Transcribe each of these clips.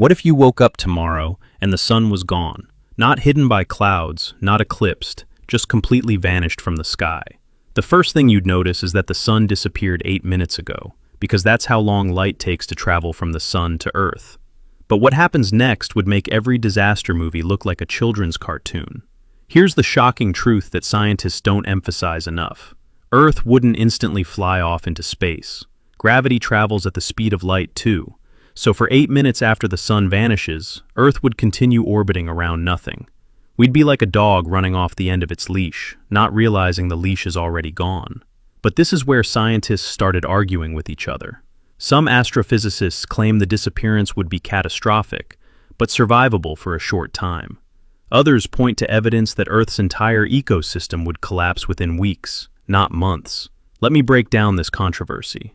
What if you woke up tomorrow and the sun was gone? Not hidden by clouds, not eclipsed, just completely vanished from the sky. The first thing you'd notice is that the sun disappeared 8 minutes ago, because that's how long light takes to travel from the sun to Earth. But what happens next would make every disaster movie look like a children's cartoon. Here's the shocking truth that scientists don't emphasize enough. Earth wouldn't instantly fly off into space. Gravity travels at the speed of light too. So for 8 minutes after the sun vanishes, Earth would continue orbiting around nothing. We'd be like a dog running off the end of its leash, not realizing the leash is already gone. But this is where scientists started arguing with each other. Some astrophysicists claim the disappearance would be catastrophic, but survivable for a short time. Others point to evidence that Earth's entire ecosystem would collapse within weeks, not months. Let me break down this controversy.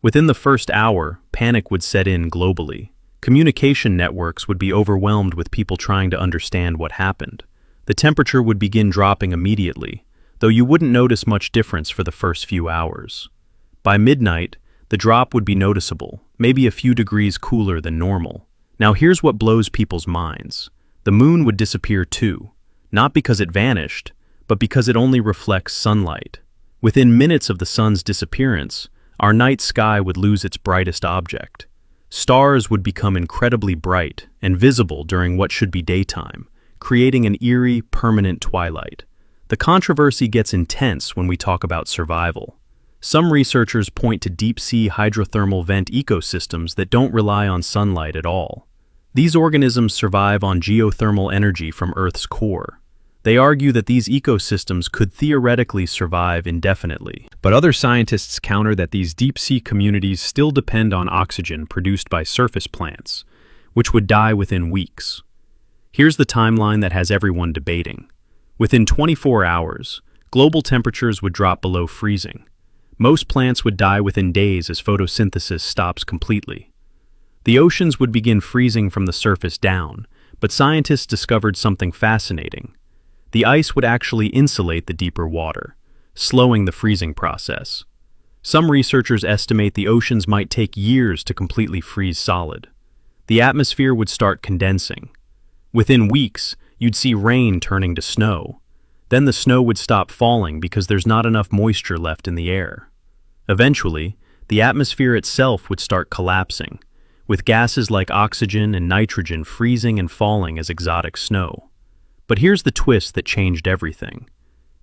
Within the first hour, panic would set in globally. Communication networks would be overwhelmed with people trying to understand what happened. The temperature would begin dropping immediately, though you wouldn't notice much difference for the first few hours. By midnight, the drop would be noticeable, maybe a few degrees cooler than normal. Now here's what blows people's minds. The moon would disappear too, not because it vanished, but because it only reflects sunlight. Within minutes of the sun's disappearance, our night sky would lose its brightest object. Stars would become incredibly bright and visible during what should be daytime, creating an eerie, permanent twilight. The controversy gets intense when we talk about survival. Some researchers point to deep-sea hydrothermal vent ecosystems that don't rely on sunlight at all. These organisms survive on geothermal energy from Earth's core. They argue that these ecosystems could theoretically survive indefinitely. But other scientists counter that these deep-sea communities still depend on oxygen produced by surface plants, which would die within weeks. Here's the timeline that has everyone debating. Within 24 hours, global temperatures would drop below freezing. Most plants would die within days as photosynthesis stops completely. The oceans would begin freezing from the surface down, but scientists discovered something fascinating. The ice would actually insulate the deeper water, slowing the freezing process. Some researchers estimate the oceans might take years to completely freeze solid. The atmosphere would start condensing. Within weeks, you'd see rain turning to snow. Then the snow would stop falling because there's not enough moisture left in the air. Eventually, the atmosphere itself would start collapsing, with gases like oxygen and nitrogen freezing and falling as exotic snow. But here's the twist that changed everything.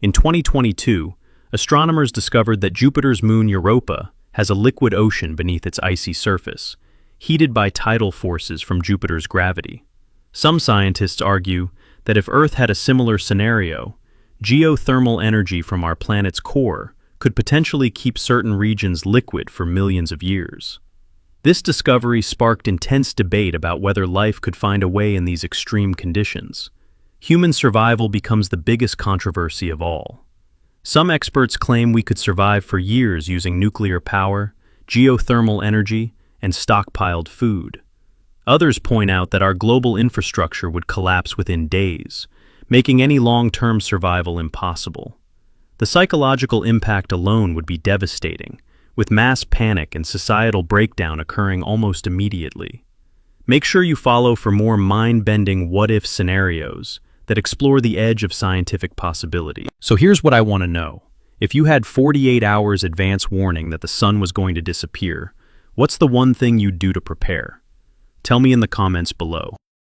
In 2022, astronomers discovered that Jupiter's moon Europa has a liquid ocean beneath its icy surface, heated by tidal forces from Jupiter's gravity. Some scientists argue that if Earth had a similar scenario, geothermal energy from our planet's core could potentially keep certain regions liquid for millions of years. This discovery sparked intense debate about whether life could find a way in these extreme conditions. Human survival becomes the biggest controversy of all. Some experts claim we could survive for years using nuclear power, geothermal energy, and stockpiled food. Others point out that our global infrastructure would collapse within days, making any long-term survival impossible. The psychological impact alone would be devastating, with mass panic and societal breakdown occurring almost immediately. Make sure you follow for more mind-bending what-if scenarios that explore the edge of scientific possibility. So here's what I want to know. If you had 48 hours advance warning that the sun was going to disappear, what's the one thing you'd do to prepare? Tell me in the comments below.